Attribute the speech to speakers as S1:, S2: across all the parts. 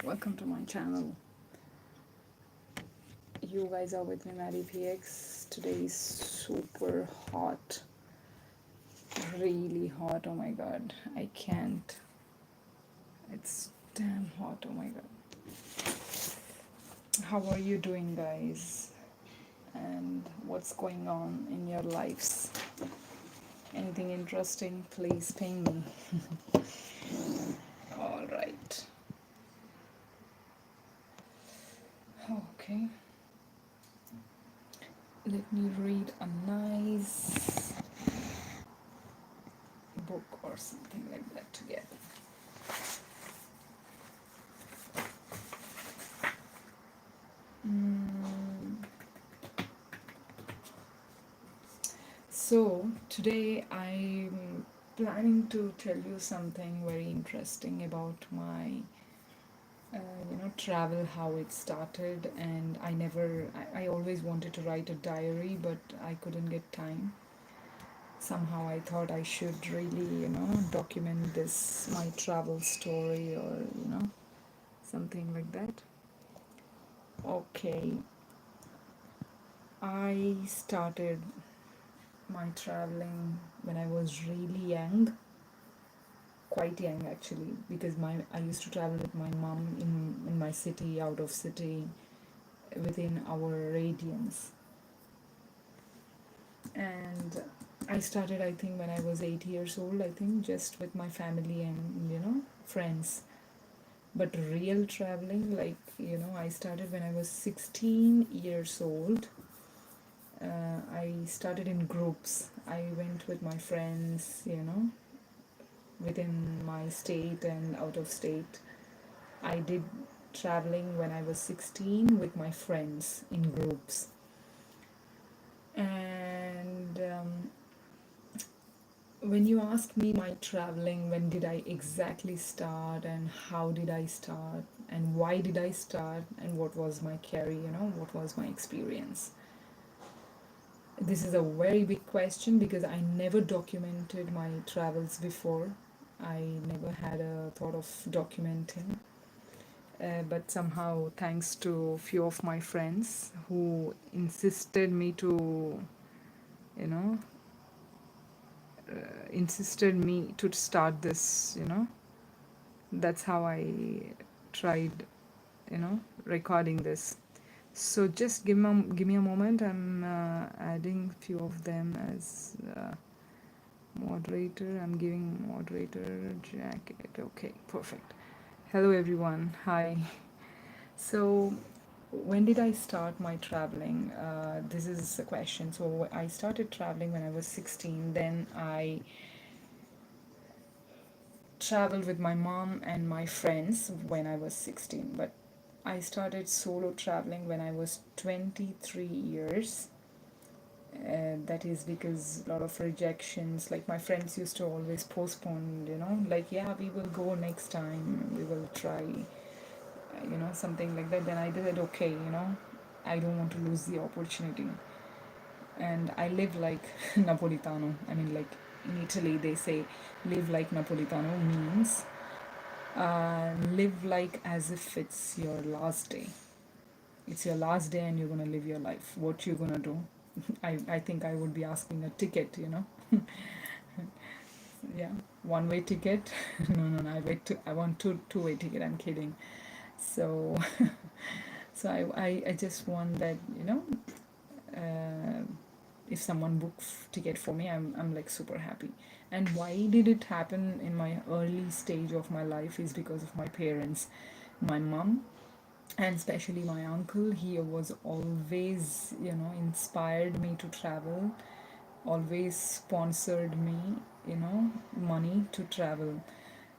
S1: Welcome to my channel. You guys are with me, MaddyPx. Today is super hot, really hot. Oh my god, I can't. It's damn hot. Oh my god. How are you doing, guys? And what's going on in your lives? Anything interesting? Please ping me. All right. Okay. Let me read a nice book or something like that together. So, today I'm planning to tell you something very interesting about my, travel, how it started. And I always wanted to write a diary, but I couldn't get time. Somehow I thought I should really, document this, my travel story, or, something like that. Okay, I started my traveling when I was really young, quite young actually, because I used to travel with my mom in my city, out of city, within our radiance. And I started, I think, when I was 8 years old, I think, just with my family and, friends. But real traveling, like, I started when I was 16 years old. I started in groups. I went with my friends, within my state and out of state. I did traveling when I was 16 with my friends in groups. And when you ask me my traveling, when did I exactly start, and how did I start, and why did I start, and what was my carry, what was my experience? This is a very big question because I never documented my travels before. I never had a thought of documenting. But somehow, thanks to a few of my friends who insisted me to, you know, insisted me to start this, that's how I tried, recording this. So just give me a moment. I'm adding few of them as moderator. I'm giving moderator jacket. Okay, perfect. Hello everyone. Hi. So when did I start my traveling? This is a question. So I started traveling when I was 16. Then I traveled with my mom and my friends when I was 16. But I started solo traveling when I was 23 years. That is because a lot of rejections, like my friends used to always postpone, like, yeah, we will go next time, we will try, something like that. Then I did it, okay, I don't want to lose the opportunity. And I live like Napolitano. I mean, like in Italy, they say live like Napolitano means live like as if it's your last day. It's your last day and you're gonna live your life. What you gonna do? I think I would be asking a ticket, Yeah, one-way ticket. No. I want two-way ticket. I'm kidding. So, so I just want that, uh, if someone books ticket for me, I'm like super happy. And why did it happen in my early stage of my life is because of my parents, my mom, and especially my uncle. He was always, inspired me to travel, always sponsored me, money to travel.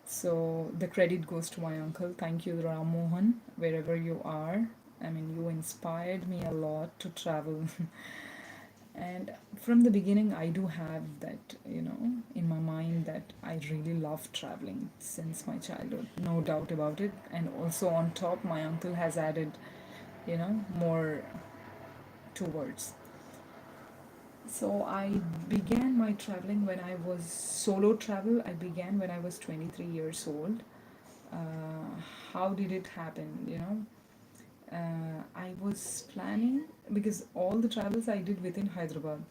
S1: So the credit goes to my uncle. Thank you, Ram Mohan, wherever you are. I mean, you inspired me a lot to travel. And from the beginning, I do have that, in my mind, that I really love traveling since my childhood, no doubt about it. And also on top, my uncle has added, more towards. So I began my traveling when I was solo travel. I began when I was 23 years old. How did it happen, you know? I was planning because all the travels I did within Hyderabad.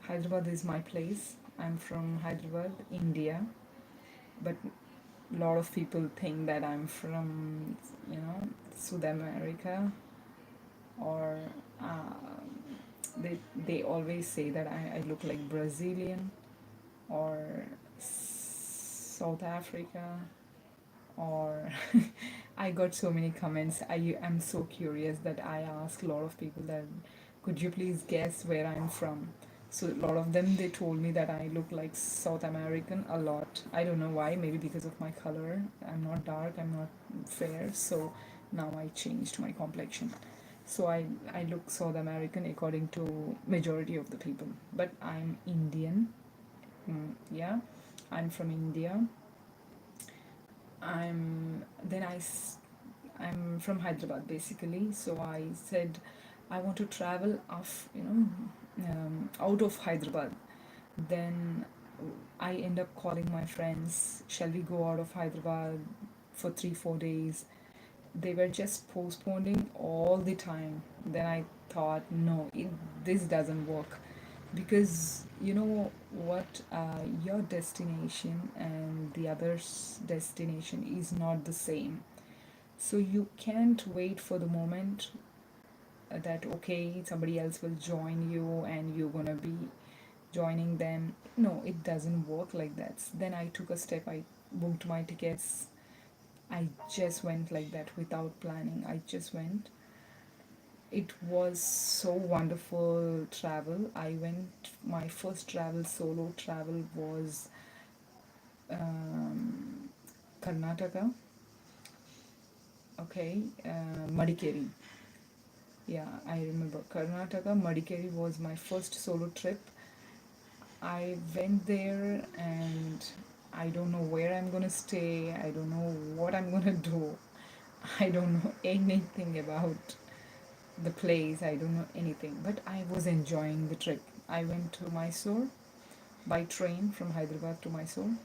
S1: Hyderabad is my place. I'm from Hyderabad, India, but a lot of people think that I'm from, you know, South America, or they always say that I look like Brazilian or South Africa, or I got so many comments. I'm so curious that I ask a lot of people that could you please guess where I'm from. So a lot of them, they told me that I look like South American a lot. I don't know why, maybe because of my color. I'm not dark, I'm not fair, so now I changed my complexion. So I look South American according to majority of the people, but I'm Indian. Yeah, I'm from India. I'm then I s- I'm from Hyderabad basically. So I said I want to travel off, out of Hyderabad. Then I end up calling my friends. Shall we go out of Hyderabad for 3 4 days? They were just postponing all the time. Then I thought, no, this doesn't work, because you know what, your destination and the other's destination is not the same. So you can't wait for the moment that okay, somebody else will join you and you're gonna be joining them. No, it doesn't work like that. Then I took a step. I booked my tickets. I just went like that without planning. I just went. It was so wonderful travel. I went, my first travel, solo travel, was um, Karnataka. Okay, Madikeri. Yeah, I remember Karnataka. Madikeri was my first solo trip. I went there and I don't know where I'm gonna stay. I don't know what I'm gonna do. I don't know anything about the place. I don't know anything. But I was enjoying the trip. I went to Mysore by train from Hyderabad to Mysore.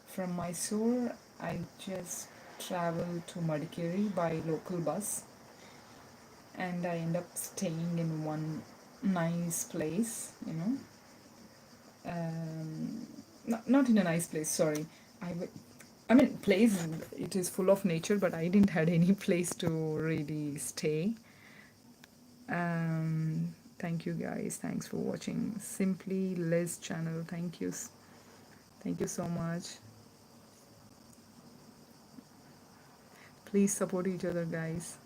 S1: From Mysore, I just traveled to Madikeri by local bus, and I end up staying in one nice place, not in a nice place, sorry. I mean, place, it is full of nature, but I didn't had any place to really stay. Thank you guys. Thanks for watching. Simply Liz channel. Thank you. Thank you so much. Please support each other, guys.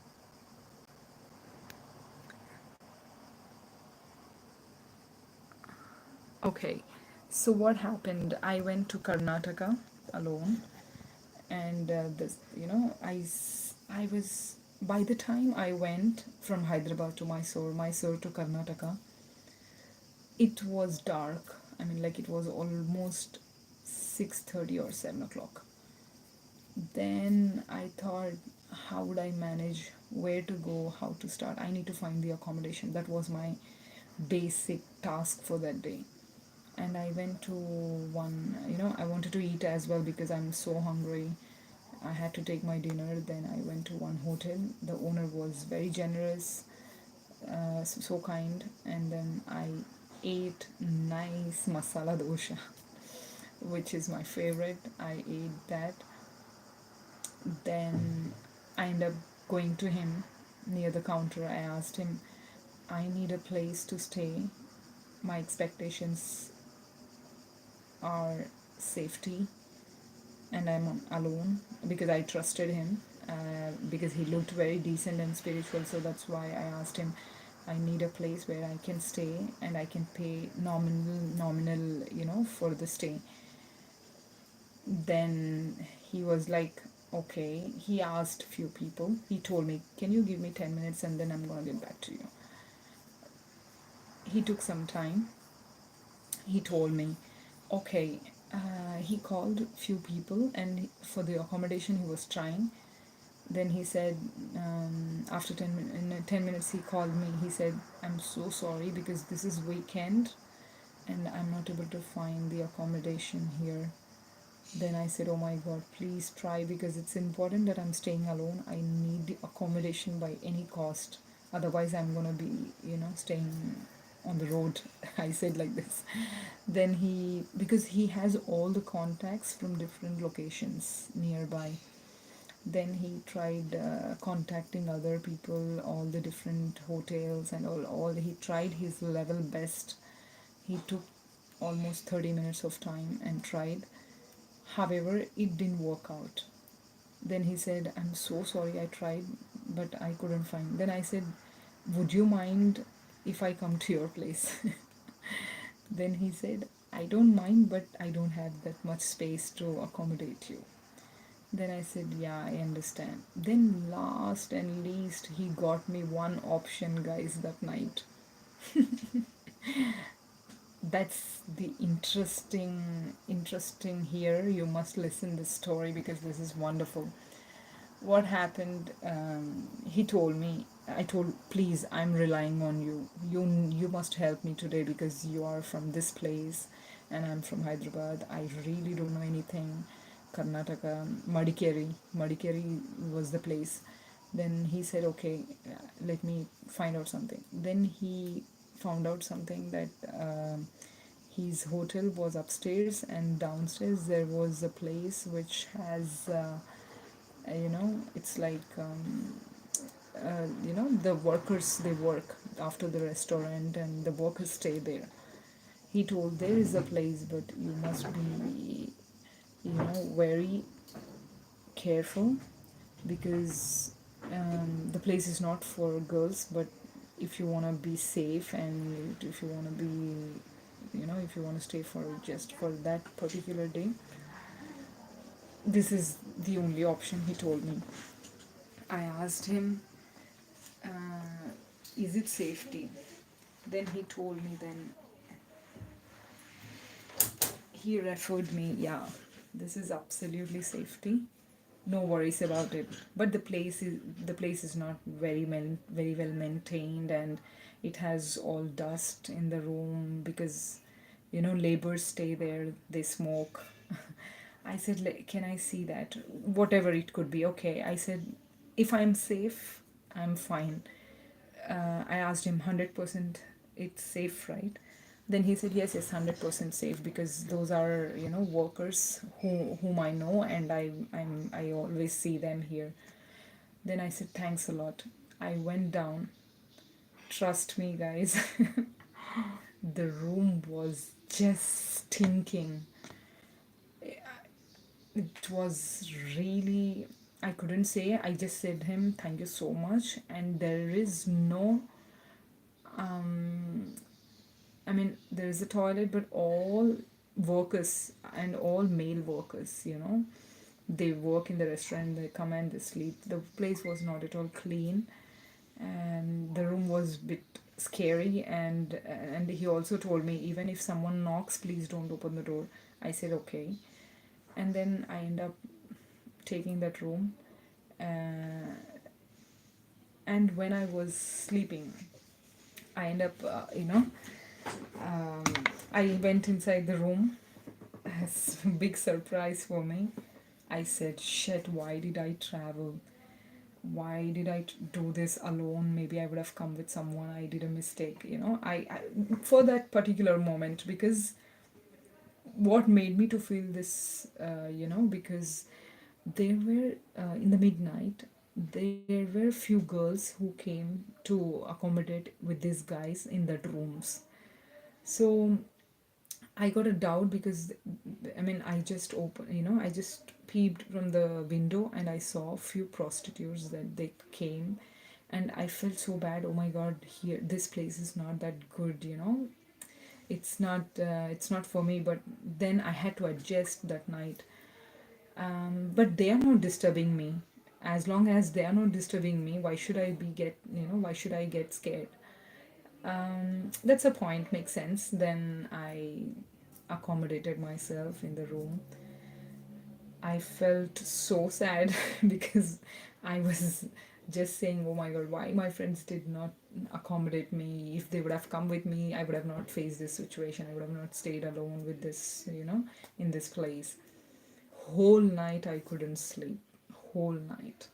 S1: Okay, so what happened? I went to Karnataka alone, and I was, by the time I went from Hyderabad to Mysore to Karnataka, it was dark. I mean, like it was almost 6:30 or 7 o'clock. Then I thought, how would I manage? Where to go? How to start? I need to find the accommodation. That was my basic task for that day. And I went to one, I wanted to eat as well because I'm so hungry. I had to take my dinner. Then I went to one hotel. The owner was very generous, so kind. And then I ate nice masala dosha, which is my favorite. I ate that. Then I ended up going to him near the counter. I asked him, I need a place to stay. My expectations are safety, and I'm alone, because I trusted him, because he looked very decent and spiritual. So that's why I asked him, I need a place where I can stay and I can pay nominal, for the stay. Then he was like, okay. He asked few people. He told me, can you give me 10 minutes and then I'm gonna get back to you. He took some time. He told me, okay. He called few people, and for the accommodation he was trying. Then he said, after 10 minutes he called me. He said, I'm so sorry because this is weekend and I'm not able to find the accommodation here. Then I said, oh my god, please try, because it's important that I'm staying alone. I need the accommodation by any cost. Otherwise, I'm gonna be, staying on the road. I said like this. Then because he has all the contacts from different locations nearby, then he tried contacting other people, all the different hotels and all. He tried his level best. He took almost 30 minutes of time and tried. However, it didn't work out. Then he said, I'm so sorry, I tried, but I couldn't find. Then I said, would you mind if I come to your place? Then he said, I don't mind, but I don't have that much space to accommodate you. Then I said, yeah, I understand. Then, last and least, he got me one option, guys, that night. That's the interesting here. You must listen this story because this is wonderful. What happened, he told me, I told, please, I'm relying on you. You must help me today because you are from this place and I'm from Hyderabad. I really don't know anything. Karnataka, Madikeri was the place. Then he said, okay, let me find out something. Then he found out something that his hotel was upstairs, and downstairs there was a place which has it's like the workers, they work after the restaurant and the workers stay there. He told, there is a place, but you must be very careful, because the place is not for girls, but if you want to be safe, and if you want to be, if you want to stay for just for that particular day, this is the only option, he told me. I asked him, is it safety? Then he told me, then he referred me, yeah, this is absolutely safety, no worries about it. But the place is not very well maintained, and it has all dust in the room, because laborers stay there, they smoke. I said, can I see that? Whatever it could be, okay. I said, if I'm safe, I'm fine. I asked him, 100% it's safe, right? Then he said, yes, yes, 100% safe, because those are workers whom I know, and I always see them here. Then I said, thanks a lot. I went down. Trust me, guys, the room was just stinking. It was really, I couldn't say. I just said him, thank you so much, and there is no um I mean, there is a toilet, but all workers, and all male workers, they work in the restaurant, they come and they sleep. The place was not at all clean, and the room was a bit scary. And he also told me, even if someone knocks, please don't open the door. I said, okay. And then I end up taking that room. Uh, and when I was sleeping, I end up, um, I went inside the room. As a big surprise for me. I said, shit, why did I travel? Why did I do this alone? Maybe I would have come with someone. I did a mistake, I for that particular moment, because what made me to feel this, because there were, in the midnight, there were few girls who came to accommodate with these guys in that rooms. So I got a doubt, because I mean, I just opened, I just peeped from the window, and I saw a few prostitutes that they came, and I felt so bad. Oh my god, here, this place is not that good. It's not for me. But then I had to adjust that night. But they are not disturbing me. As long as they are not disturbing me, why should I get scared? That's a point, makes sense. Then I accommodated myself in the room. I felt so sad because I was just saying, oh my god, why my friends did not accommodate me. If they would have come with me, I would have not faced this situation. I would have not stayed alone with this, in this place. whole night I couldn't sleep. Whole night.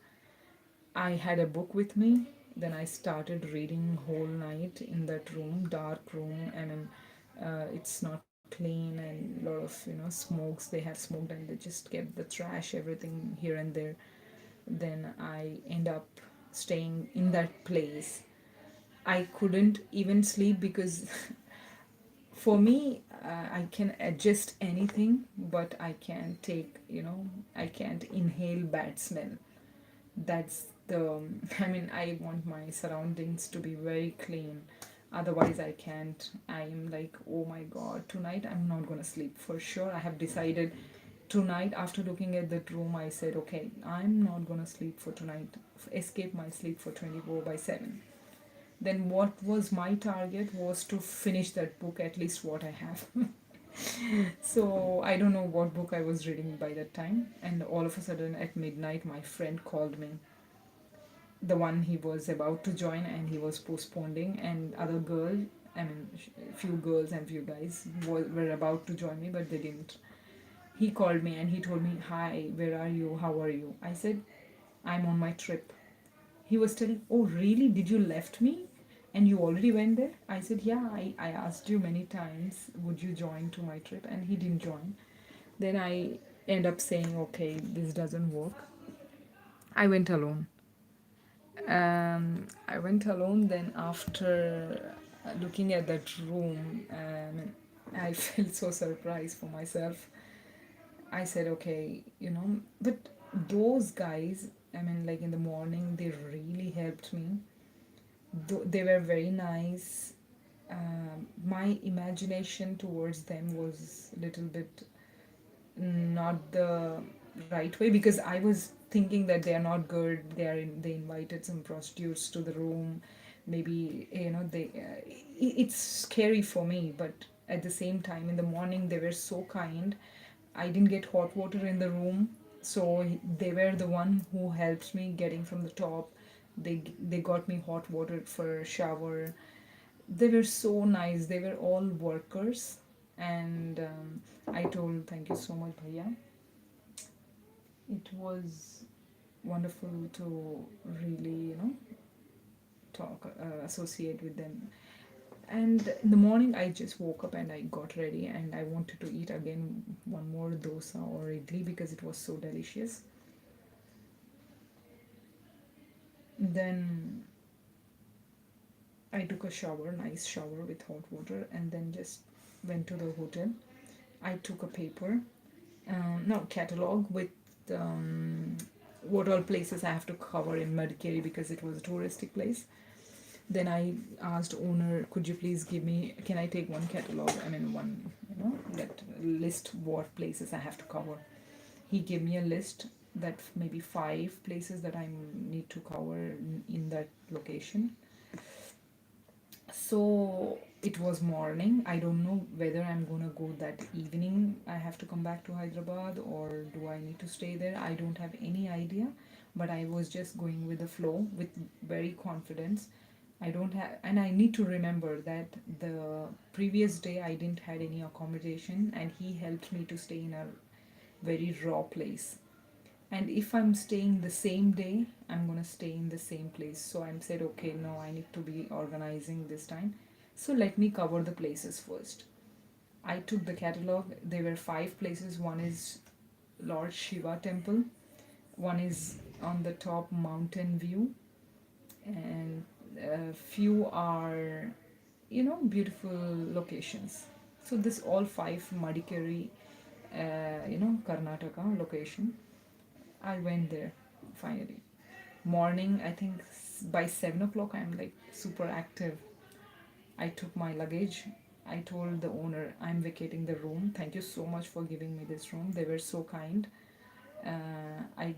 S1: I had a book with me. Then I started reading whole night in that room, dark room. I mean, it's not clean and a lot of smokes. They have smoked and they just kept the trash, everything here and there. Then I end up staying in that place. I couldn't even sleep because for me, I can adjust anything, but I can't take, I can't inhale bad smell. That's the, I mean, I want my surroundings to be very clean. Otherwise, I can't. I am like, oh my god, tonight I'm not gonna sleep for sure. I have decided tonight, after looking at that room, I said, okay, I'm not gonna sleep for tonight. Escape my sleep for 24 by 7. Then what was my target was to finish that book, at least what I have. So I don't know what book I was reading by that time, and all of a sudden at midnight my friend called me, the one he was about to join and he was postponing, and other girl, I mean few girls and few guys were about to join me but they didn't. He called me and he told me, hi, where are you, how are you? I said, I'm on my trip. He was telling, oh really, did you left me and you already went there? I said, yeah, I asked you many times would you join to my trip and he didn't join. Then I end up saying, okay, this doesn't work. I went alone. I went alone. Then after looking at that room, I felt so surprised for myself. I said, okay, but those guys, I mean, like in the morning, they really helped me. They were very nice. My imagination towards them was a little bit not the right way, because I was thinking that they are not good. They invited some prostitutes to the room. Maybe they. It's scary for me, but at the same time, in the morning they were so kind. I didn't get hot water in the room, so they were the one who helped me getting from the top. They got me hot water for a shower. They were so nice. They were all workers, and I told, thank you so much, Bhaiya. It was wonderful to really, talk, associate with them. And in the morning, I just woke up and I got ready and I wanted to eat again one more dosa or idli because it was so delicious. Then I took a shower, nice shower with hot water, and then just went to the hotel. I took a paper, no, catalog with um, what all places I have to cover in Madikeri because it was a touristic place. Then I asked owner, could you please give me, can I take one catalog? I mean, one, that list what places I have to cover. He gave me a list that maybe 5 places that I need to cover in that location. So it was morning. I don't know whether I'm gonna go that evening. I have to come back to Hyderabad or do I need to stay there? I don't have any idea. But I was just going with the flow with very confidence. I don't have, and I need to remember that the previous day I didn't had any accommodation, and he helped me to stay in a very raw place. And if I'm staying the same day, I'm gonna stay in the same place. So I'm said, okay, no, I need to be organizing this time. So let me cover the places first. I took the catalog. There were 5 places. One is Lord Shiva temple. One is on the top mountain view, and few are beautiful locations. So this all 5 Madikeri, Karnataka location. I went there finally. Morning, I think by 7 o'clock, I'm like super active. I took my luggage. I told the owner I'm vacating the room. Thank you so much for giving me this room. They were so kind. I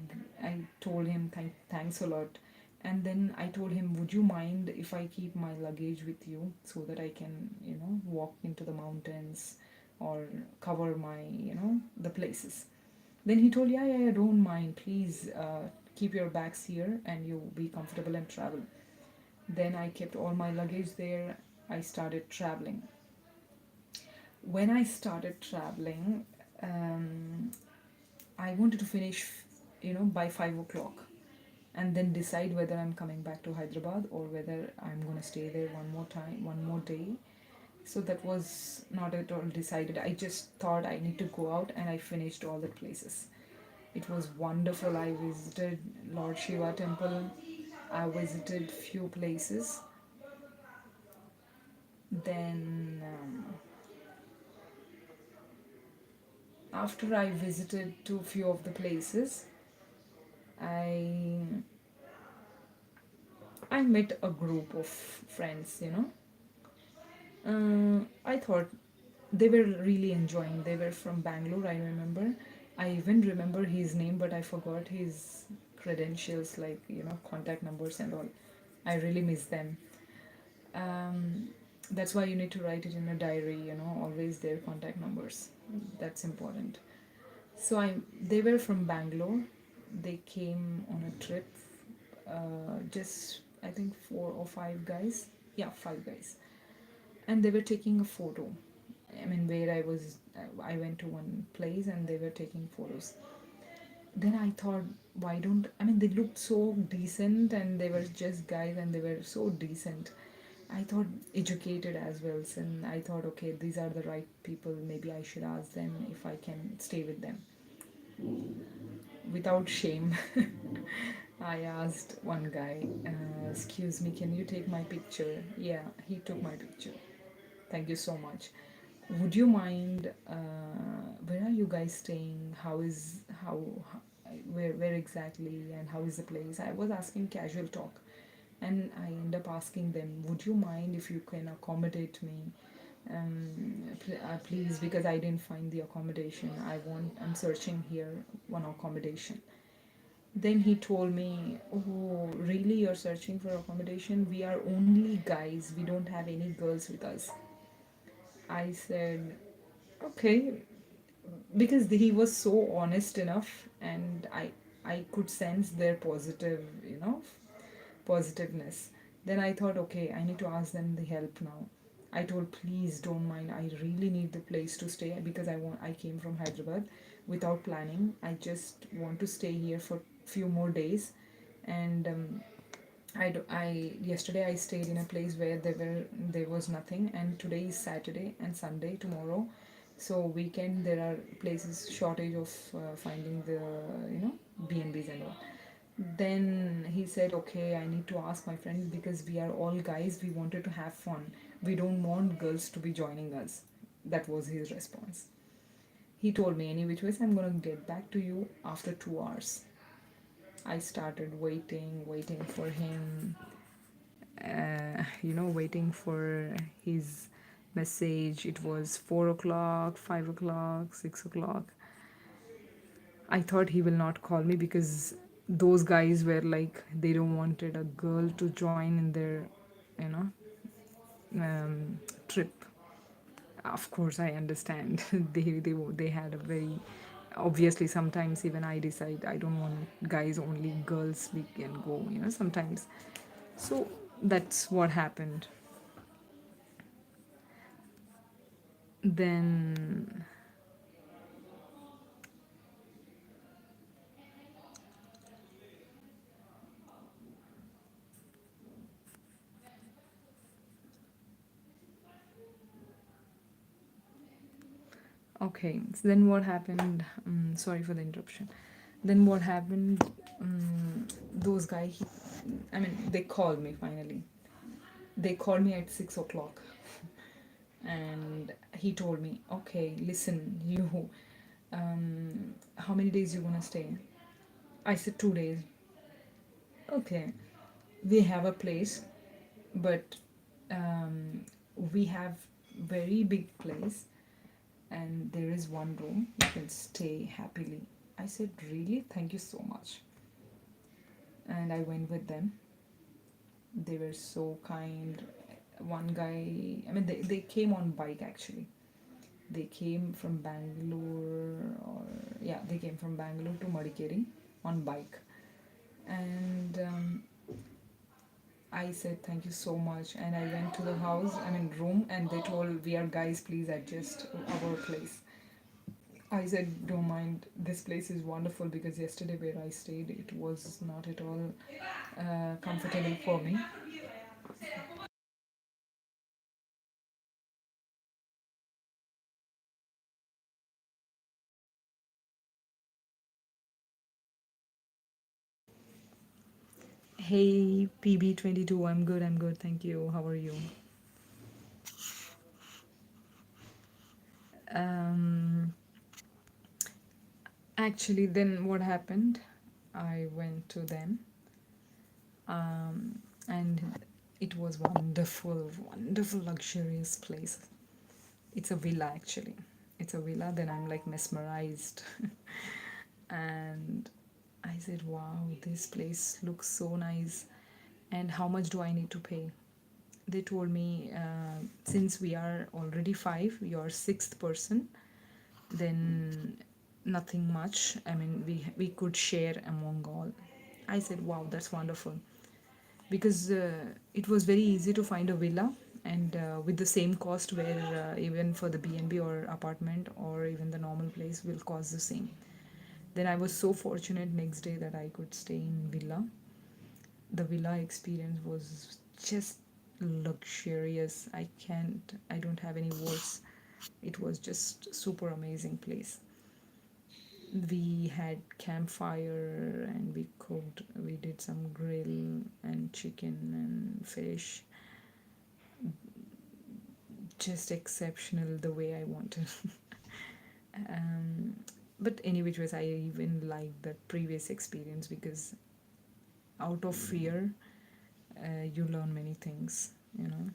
S1: told him thanks a lot, and then I told him, would you mind if I keep my luggage with you so that I can walk into the mountains or cover my the places. Then he told, yeah, yeah, yeah, don't mind, please keep your bags here and you be comfortable and travel. Then I kept all my luggage there. I started traveling. When I started traveling, um, I wanted to finish, by 5 o'clock, and then decide whether I'm coming back to Hyderabad or whether I'm gonna stay there one more time, one more day. So that was not at all decided. I just thought I need to go out, and I finished all the places. It was wonderful. I visited Lord Shiva temple. I visited few places. Then after I visited to few of the places, I I met a group of friends. I thought they were really enjoying. They were from Bangalore, I remember. I even remember his name, but I forgot his credentials, like, contact numbers and all. I really miss them. Um, that's why you need to write it in a diary, always their contact numbers. That's important. So they were from Bangalore. They came on a trip, just I think 4 or 5 guys. Yeah, 5 guys. And they were taking a photo. I mean, where I went to one place and they were taking photos. Then I thought, why don't I mean, they looked so decent and they were just guys and they were so decent. I thought educated as well. And I thought, okay, these are the right people. Maybe I should ask them if I can stay with them without shame. I asked one guy, excuse me, can you take my picture? Yeah, he took my picture. Thank you so much. Would you mind? Where are you guys staying? Where exactly, and how is the place? I was asking casual talk, and I end up asking them, would you mind if you can accommodate me? Please, because I didn't find the accommodation. I'm searching here one accommodation. Then he told me, oh, really? You're searching for accommodation? We are only guys. We don't have any girls with us. I said, okay, because he was so honest enough, and I could sense their positiveness. Then I thought, okay, I need to ask them the help now. I told, please don't mind. I really need the place to stay because I came from Hyderabad without planning. I just want to stay here for few more days, and yesterday I stayed in a place where there was nothing, and today is Saturday and Sunday tomorrow, so weekend there are places shortage of finding the B&Bs and all. Then he said, okay, I need to ask my friend because we are all guys. We wanted to have fun. We don't want girls to be joining us. That was his response. He told me, any which ways, I'm gonna get back to you after 2 hours. I started waiting for him, waiting for his message. It was 4 o'clock, 5 o'clock, 6 o'clock. I thought he will not call me because those guys were like they don't wanted a girl to join in their, you know, trip. Of course, I understand. They had a very obviously sometimes even I decide I don't want guys only girls we can go sometimes. So that's what happened. Then okay, so then what happened? Sorry for the interruption. Then what happened? Those guys, I mean, they called me finally. They called me at 6 o'clock, and he told me, "Okay, listen, you, how many days you gonna stay?" I said 2 days. Okay, we have a place, but um, we have very big place, and there is one room you can stay happily. I said, really? Thank you so much. And I went with them. They were so kind. One guy, I mean, they came on bike actually. They came from Bangalore, or yeah, they came from Bangalore to Madikeri on bike. And I said, thank you so much. And I went to the house, I mean, room, and they told, we are guys, please adjust our place. I said, don't mind, this place is wonderful because yesterday where I stayed, it was not at all comfortable for me. Hey, PB22, I'm good, thank you. How are you? Um, Actually, then what happened? I went to them, and it was wonderful, wonderful, luxurious place. It's a villa actually. It's a villa. Then I'm like mesmerized, and I said, "Wow, this place looks so nice." And how much do I need to pay? They told me, since we are already five, you're sixth person, then nothing much. I mean, we could share among all. I said, wow, that's wonderful, because it was very easy to find a villa, and with the same cost, where even for the B&B or apartment or even the normal place will cost the same. Then I was so fortunate next day that I could stay in villa. The villa experience was just luxurious. I don't have any words. It was just super amazing place. We had campfire and we cooked. We did some grill and chicken and fish. Just exceptional the way I wanted. um, but anyway, it was, I even liked that previous experience because out of fear, you learn many things, you know.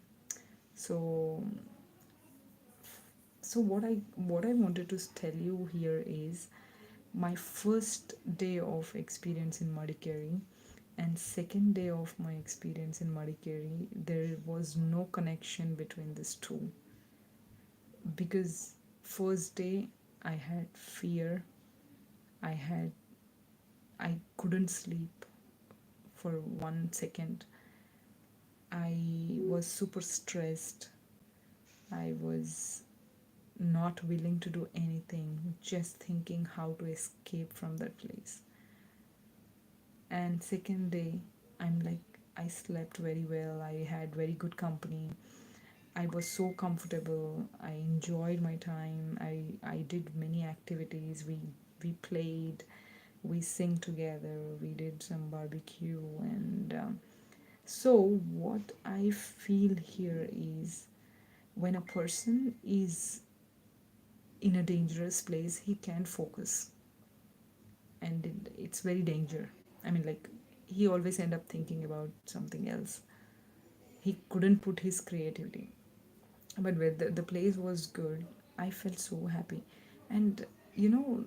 S1: So what I wanted to tell you here is my first day of experience in Madikeri and second day of my experience in Madikeri, there was no connection between these two, because first day I had fear. I had I couldn't sleep for 1 second. I was super stressed. I was not willing to do anything, just thinking how to escape from that place. And second day, I'm like, I slept very well. I had very good company. I was so comfortable. I enjoyed my time. I did many activities. We played, we sing together, we did some barbecue, and so what I feel here is when a person is in a dangerous place, he can't focus, and it's very danger. I mean, like, he always end up thinking about something else. He couldn't put his creativity, but when the place was good, I felt so happy. And you know,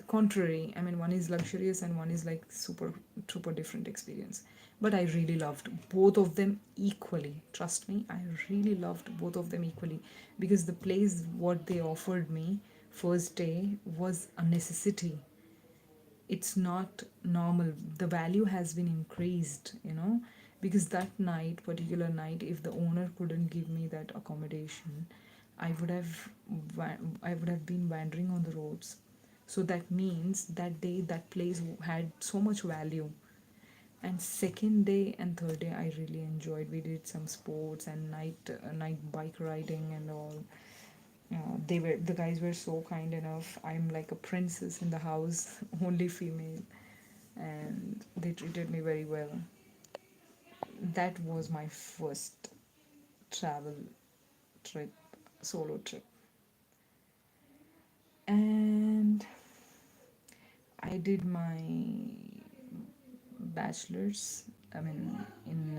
S1: contrary, I mean, one is luxurious and one is like super different experience. But I really loved both of them equally. Trust me, I really loved both of them equally, because the place what they offered me first day was a necessity. It's not normal. The value has been increased, you know, because that night, particular night, if the owner couldn't give me that accommodation, i would have I would have been wandering on the roads. So that means that day that place had so much value. And second day and third day I really enjoyed. We did some sports and night bike riding and all. The guys were so kind enough. I'm like a princess in the house, only female, and they treated me very well. That was my first travel trip, solo trip. And I did my bachelor's, I mean, in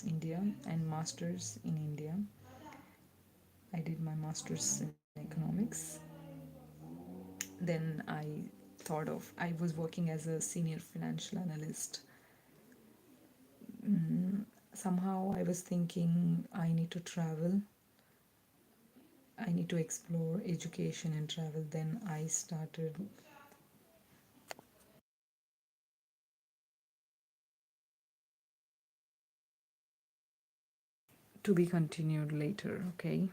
S1: India, and master's in India. I did my master's in economics. Then I was working as a senior financial analyst. Somehow I was thinking I need to travel, I need to explore education and travel. Then I started. To be continued later, okay?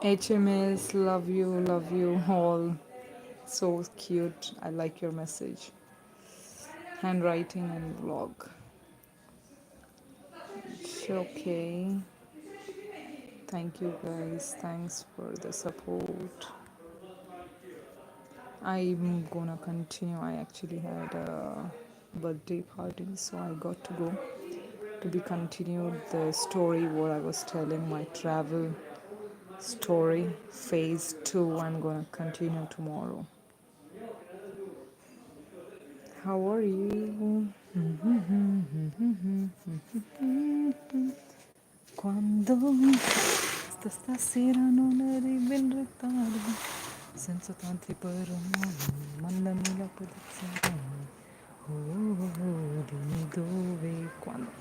S1: HMS, love you all. So cute. I like your message. Handwriting and vlog. It's okay. Thank you guys. Thanks for the support. I'm gonna continue. I actually had a birthday party, so I got to go to be continued the story what I was telling, my travel story. Phase 2, I'm gonna continue tomorrow. How are you? Quando stasera non eri ben ritardo, senza tanti paragoni, mandami la posizione. Oh, dimmi dove, quando.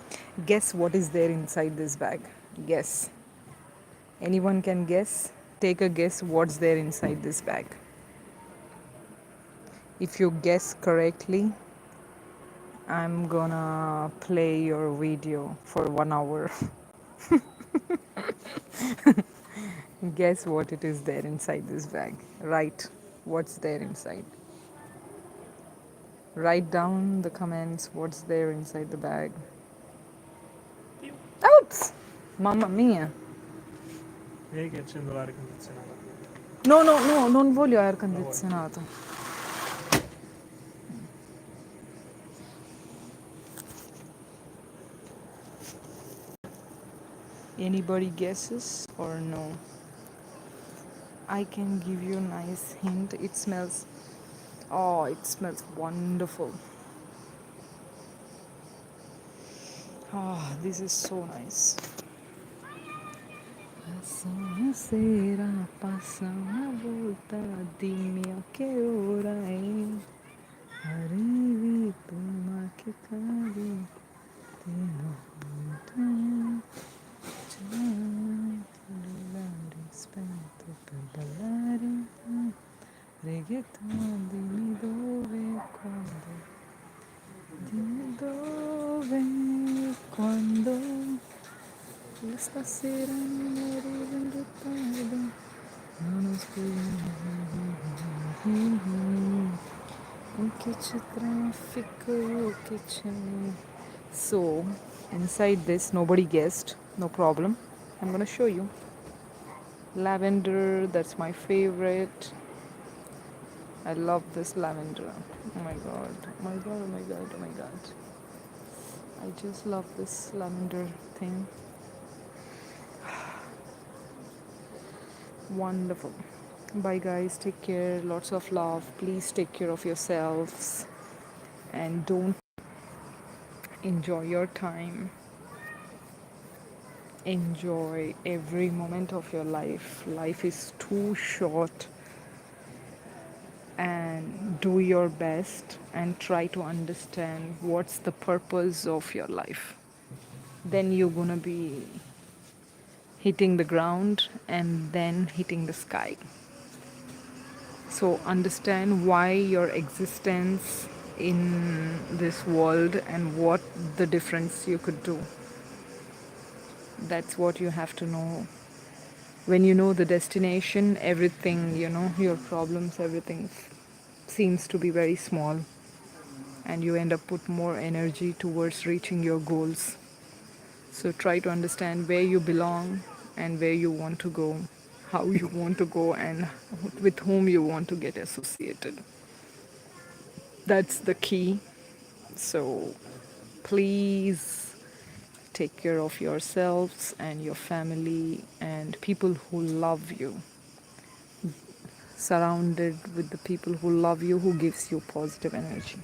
S1: Guess what is there inside this bag? Guess. Anyone can guess? Take a guess what's there inside this bag. If you guess correctly, I'm gonna play your video for 1 hour. Guess what it is there inside this bag. Write what's there inside. Write down the comments what's there inside the bag. Oops! Mamma mia!
S2: Che accendo l'aria condizionata.
S1: No, no, no, non voglio aria condizionato. Anybody guesses or no? I can give you a nice hint. It smells, oh, it smells wonderful. Oh, this is so nice. Passa una sera, passa una volta, dimmi a che ora è. Arrivi prima che cadi, ti noto. Cellulare spento per ballare. Reggaeton, dimmi dove e quando. Dimmi dove e quando. Stasera non eri in ritardo. Non ho che c'è traffico, che c'è. So, inside this, nobody guessed. No problem. I'm gonna show you. Lavender, that's my favorite. I love this lavender. Oh my god. Oh my god, oh my god, oh my god. I just love this lavender thing. Wonderful. Bye, guys. Take care. Lots of love. Please take care of yourselves and don't enjoy your time. Enjoy every moment of your life. Life is too short, and do your best and try to understand what's the purpose of your life. Then you're gonna be hitting the ground and then hitting the sky. So understand why your existence in this world and what the difference you could do. That's what you have to know. When you know the destination, everything, your problems, everything seems to be very small, and you end up put more energy towards reaching your goals. So try to understand where you belong and where you want to go, how you want to go, and with whom you want to get associated. That's the key. So please take care of yourselves and your family and people who love you. Surrounded with the people who love you, who gives you positive energy.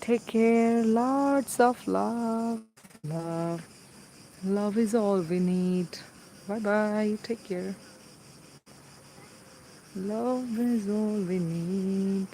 S1: Take care. Lots of love. Love. Love is all we need. Bye bye. Take care. Love is all we need.